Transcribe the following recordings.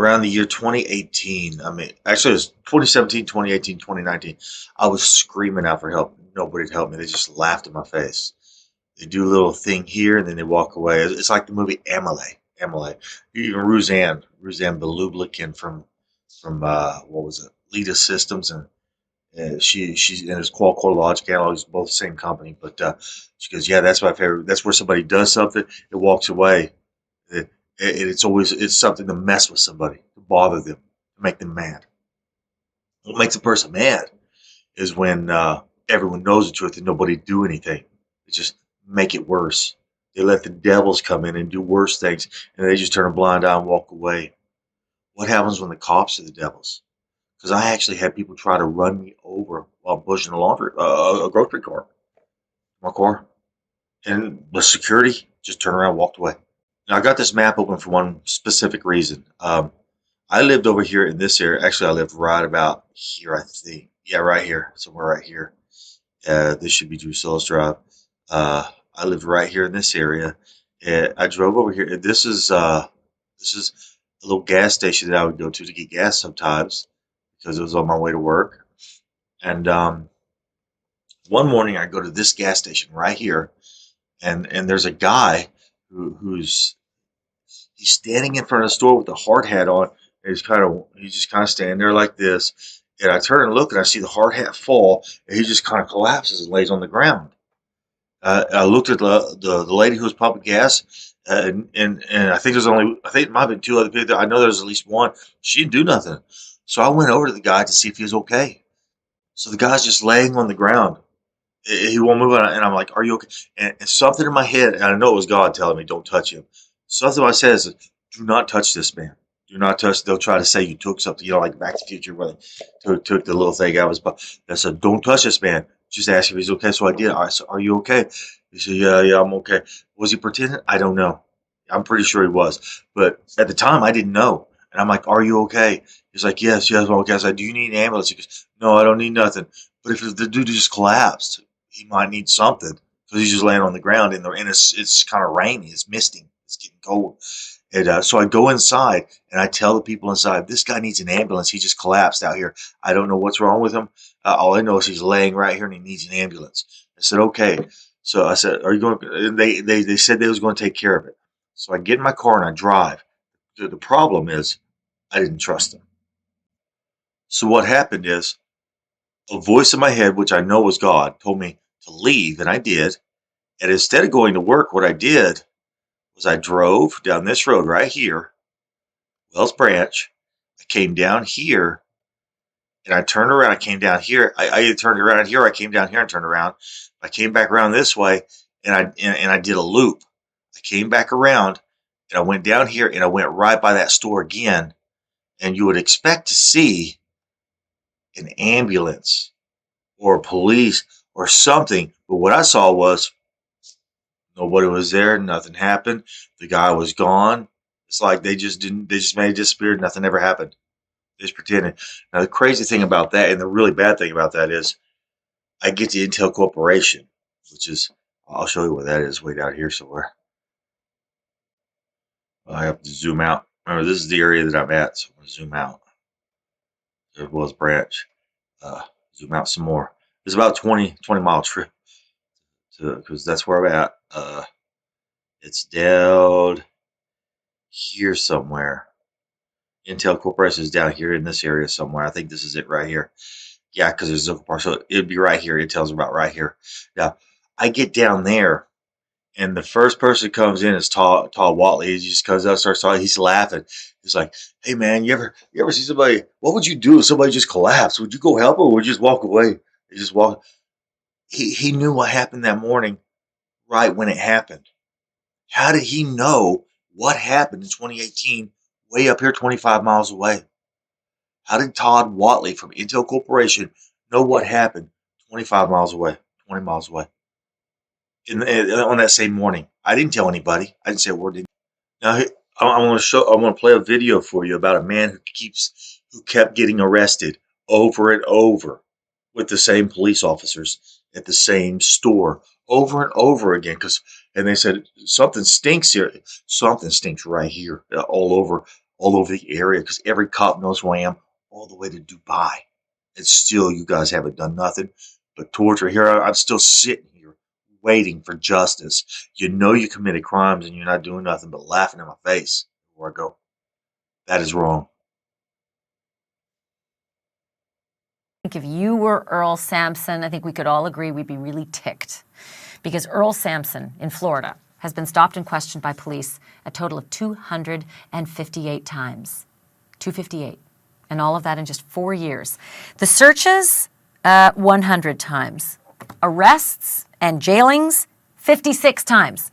around the year 2018. I mean, actually, it was 2017, 2018, 2019. I was screaming out for help. Nobody'd help me. They just laughed in my face. They do a little thing here and then they walk away. It's like the movie Amelie. Amelie. Even Ruzanne Belublikin from what was it, Lita Systems, and she's and it's Qualcomm Analogs, both the same company. But she goes, yeah, that's my favorite. That's where somebody does something, it walks away. It's something to mess with somebody, to bother them, to make them mad. What makes a person mad is when everyone knows the truth and nobody do anything. They just make it worse. They let the devils come in and do worse things, and they just turn a blind eye and walk away. What happens when the cops are the devils? Because I actually had people try to run me over while pushing a grocery cart, my car, and the security just turned around and walked away. Now I got this map open for one specific reason. I lived over here in this area. Actually, I lived right about here, I think. Yeah, right here, somewhere right here. This should be Drusilla's Drive. I lived right here in this area. I drove over here. This is a little gas station that I would go to get gas sometimes because it was on my way to work. And one morning I go to this gas station right here, and there's a guy who's he's standing in front of the store with a hard hat on. And he's just kind of standing there like this. And I turn and look, and I see the hard hat fall, and he just kind of collapses and lays on the ground. I looked at the lady who was pumping gas, and I think it might have been two other people. I know there's at least one. She didn't do nothing. So I went over to the guy to see if he was okay. So the guy's just laying on the ground. He won't move on, and I'm like, "Are you okay?" And something in my head, and I know it was God telling me, "Don't touch him." Something I said is, "Do not touch this man. Do not touch." They'll try to say you took something, like Back to the Future, where they took the little thing out of his butt. I said, "Don't touch this man. Just ask if he's okay." So I did. I said, "Are you okay?" He said, "Yeah, yeah, I'm okay." Was he pretending? I don't know. I'm pretty sure he was, but at the time I didn't know. And I'm like, "Are you okay?" He's like, "Yes, yes, I'm okay." I said, "Do you need an ambulance?" He goes, "No, I don't need nothing." But if the dude just collapsed, he might need something because he's just laying on the ground and it's kind of rainy, it's misting, it's getting cold. And so I go inside and I tell the people inside, this guy needs an ambulance. He just collapsed out here. I don't know what's wrong with him. All I know is he's laying right here and he needs an ambulance. I said, okay. So I said, are you going? And they said they was going to take care of it. So I get in my car and I drive. The problem is I didn't trust them. So what happened is a voice in my head, which I know was God, told me to leave, and I did. And instead of going to work, what I did was I drove down this road right here, Wells Branch. I came down here and I turned around. I came down here. I either turned around here or I came down here and turned around. I came back around this way and I did a loop. I came back around and I went down here and I went right by that store again. And you would expect to see an ambulance or police or something. But what I saw was nobody was there. Nothing happened. The guy was gone. It's like they just didn't. They just made it disappear. Nothing ever happened. They just pretended. Now the crazy thing about that, and the really bad thing about that is, I get the Intel Corporation, which is I'll show you where that is. Way down here somewhere. I have to zoom out. Remember, this is the area that I'm at, so I'm gonna zoom out. There was branch. Zoom out some more. It's about 20 mile trip to because that's where I'm at. It's down here somewhere. Intel Corporation is down here in this area somewhere. I think this is it right here. Yeah, because there's a part, so it'd be right here. Intel's about right here. Now, I get down there, and the first person that comes in is Tall Watley. He just comes up, starts talking. He's laughing. He's like, "Hey man, you ever see somebody? What would you do if somebody just collapsed? Would you go help or would you just walk away?" He just walk. He knew what happened that morning, right when it happened. How did he know what happened in 2018, way up here 25 miles away? How did Todd Watley from Intel Corporation know what happened 25 miles away, 20 miles away, on that same morning? I didn't tell anybody. I didn't say a word. Now, I want to show. I want to play a video for you about a man who kept getting arrested over and over with the same police officers at the same store over and over again. And they said something stinks here. Something stinks right here, all over all over the area because every cop knows who I am, all the way to Dubai. And still, you guys haven't done nothing but torture. Here, I'm still sitting here waiting for justice. You know you committed crimes and you're not doing nothing but laughing in my face where I go. That is wrong. I think if you were Earl Sampson, I think we could all agree we'd be really ticked. Because Earl Sampson in Florida has been stopped and questioned by police a total of 258 times. 258. And all of that in just 4 years. The searches, 100 times. Arrests and jailings, 56 times.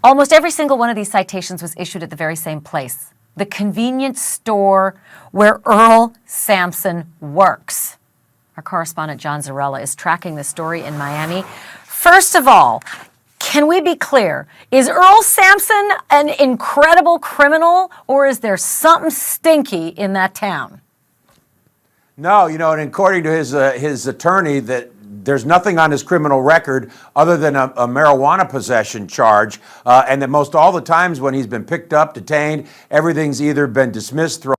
Almost every single one of these citations was issued at the very same place, the convenience store where Earl Sampson works. Our correspondent John Zarella is tracking this story in Miami. First of all, can we be clear? Is Earl Sampson an incredible criminal, or is there something stinky in that town? No, you know, and according to his attorney, that there's nothing on his criminal record other than a marijuana possession charge, and that most all the times when he's been picked up, detained, everything's either been dismissed, thrown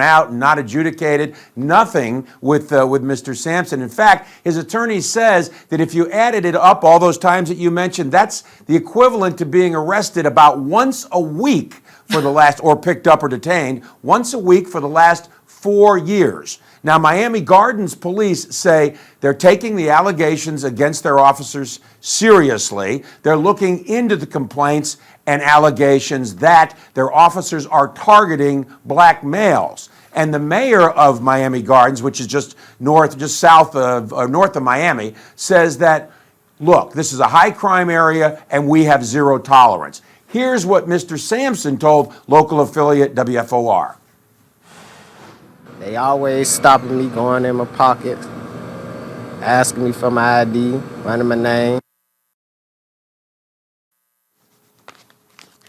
out, and not adjudicated. Nothing with Mr. Sampson. In fact, his attorney says that if you added it up, all those times that you mentioned, that's the equivalent to being arrested about once a week for the last, or picked up or detained, once a week for the last 4 years. Now, Miami Gardens police say they're taking the allegations against their officers seriously. They're looking into the complaints and allegations that their officers are targeting black males. And the mayor of Miami Gardens, which is just south of north of Miami, says that, look, this is a high crime area and we have zero tolerance. Here's what Mr. Sampson told local affiliate WFOR. They always stopping me, going in my pocket, asking me for my ID, running my name.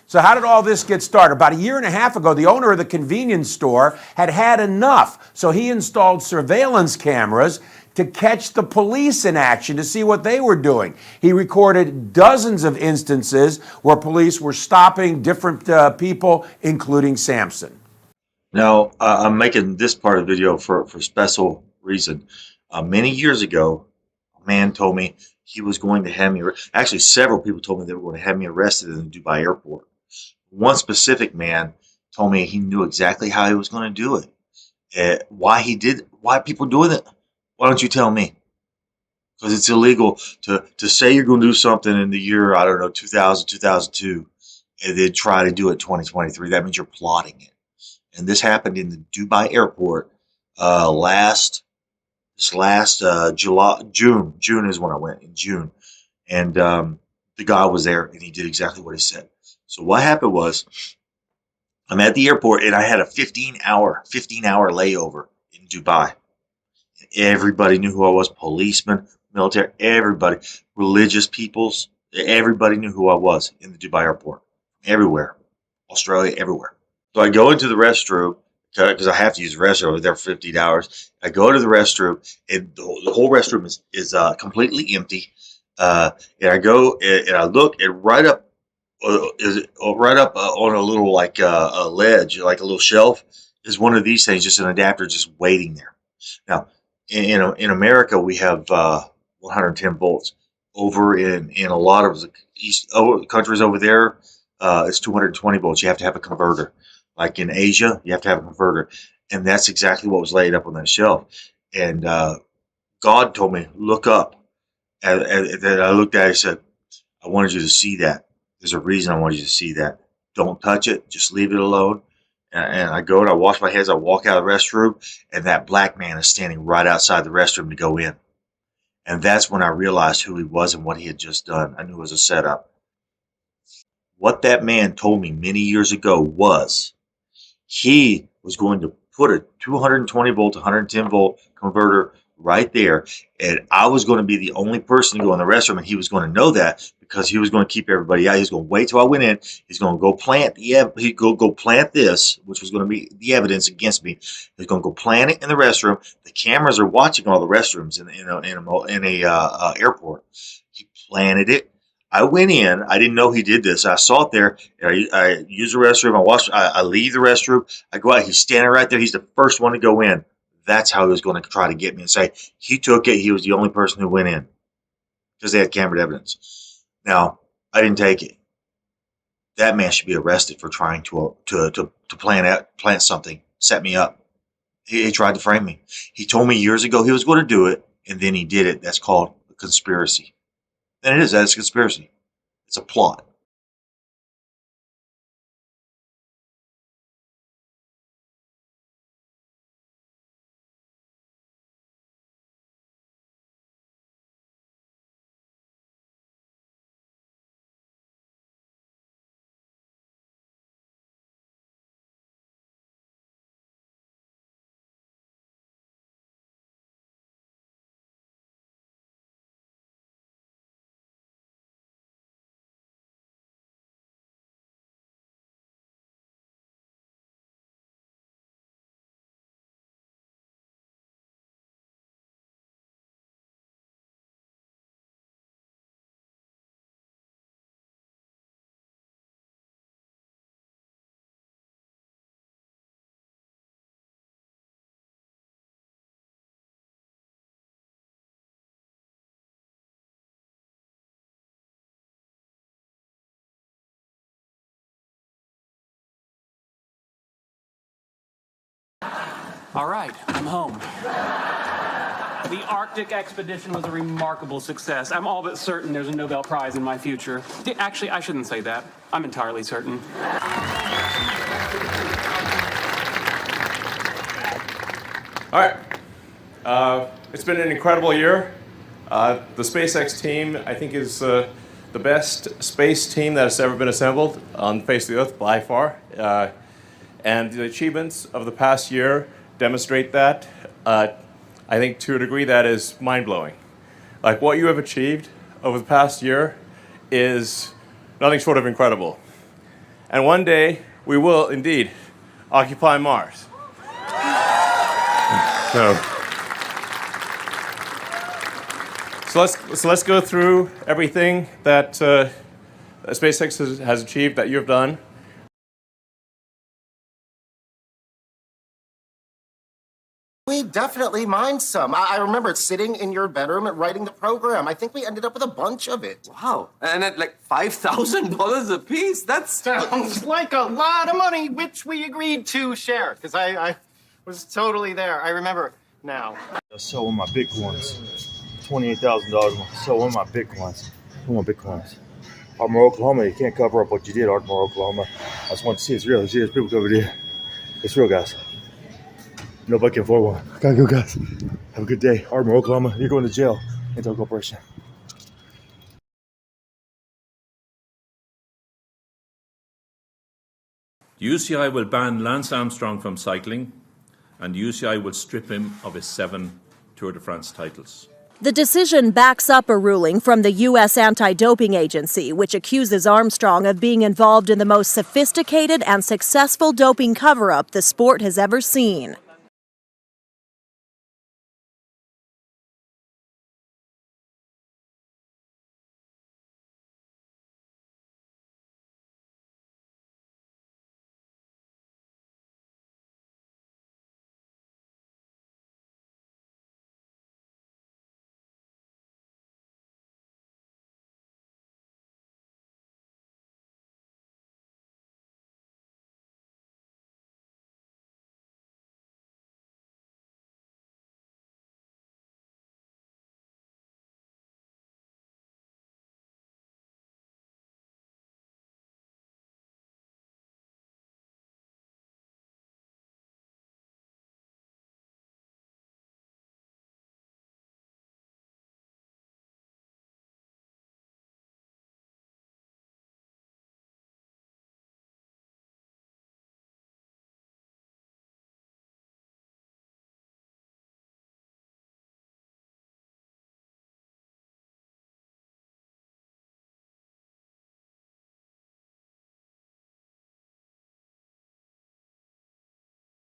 So how did all this get started? About a year and a half ago, the owner of the convenience store had enough. So he installed surveillance cameras to catch the police in action, to see what they were doing. He recorded dozens of instances where police were stopping different people, including Sampson. Now, I'm making this part of the video for special reason. Many years ago, a man told me he was going to have me, actually several people told me they were going to have me arrested in the Dubai airport. One specific man told me he knew exactly how he was going to do it. Why people doing it? Why don't you tell me? Because it's illegal to say you're going to do something in the year, I don't know, 2000, 2002, and then try to do it 2023. That means you're plotting it. And this happened in the Dubai airport June is when I went, in June. And the guy was there, and he did exactly what he said. So what happened was, I'm at the airport, and I had a 15-hour layover in Dubai. Everybody knew who I was, policemen, military, everybody, religious peoples, everybody knew who I was in the Dubai airport. Everywhere. Australia, everywhere. So I go into the restroom, because I have to use the restroom. I was there for 15 hours. I go to the restroom, and the whole restroom is completely empty. And I go and I look, and right up on a little like a ledge, like a little shelf, is one of these things, just an adapter, just waiting there. Now, in America, we have 110 volts. Over in a lot of the countries over there, it's 220 volts. You have to have a converter. Like in Asia, you have to have a converter. And that's exactly what was laid up on that shelf. And God told me, look up. And I looked at it and said, I wanted you to see that. There's a reason I wanted you to see that. Don't touch it. Just leave it alone. And I go and I wash my hands. I walk out of the restroom, and that black man is standing right outside the restroom to go in. And that's when I realized who he was and what he had just done. I knew it was a setup. What that man told me many years ago was, he was going to put a 220 volt, 110 volt converter right there, and I was going to be the only person to go in the restroom, and he was going to know that because he was going to keep everybody out. He was going to wait till I went in. He's going to go plant go plant this, which was going to be the evidence against me. He's going to go plant it in the restroom. The cameras are watching all the restrooms in a airport. He planted it. I went in. I didn't know he did this. I saw it there. I use the restroom. I leave the restroom. I go out. He's standing right there. He's the first one to go in. That's how he was going to try to get me and say he took it. He was the only person who went in because they had camera evidence. Now, I didn't take it. That man should be arrested for trying to plant something, set me up. He tried to frame me. He told me years ago he was going to do it, and then he did it. That's called a conspiracy. And it is. That's a conspiracy. It's a plot. All right, I'm home. The Arctic expedition was a remarkable success. I'm all but certain there's a Nobel Prize in my future. Actually, I shouldn't say that. I'm entirely certain. All right. It's been an incredible year. The SpaceX team, I think, is the best space team that has ever been assembled on the face of the Earth by far. And the achievements of the past year demonstrate that. I think to a degree that is mind-blowing. Like what you have achieved over the past year is nothing short of incredible. And one day we will indeed occupy Mars. So let's go through everything that SpaceX has achieved that you have done. We definitely mined some. I remember sitting in your bedroom and writing the program. I think we ended up with a bunch of it. Wow. And at like $5,000 a piece? That Sounds like a lot of money, which we agreed to share, because I was totally there. I remember now. I sold one of my Bitcoins. $28,000. I sold one of my Bitcoins. One of my Bitcoins. Ardmore, Oklahoma, you can't cover up what you did, Ardmore, Oklahoma. I just want to see it's real. See, there's people over there. It's real, guys. Nobody can afford one. Gotta go, guys. Have a good day. Ardmore, Oklahoma, you're going to jail. Intel Corporation. UCI will ban Lance Armstrong from cycling, and UCI will strip him of his 7 Tour de France titles. The decision backs up a ruling from the U.S. anti-doping agency, which accuses Armstrong of being involved in the most sophisticated and successful doping cover-up the sport has ever seen.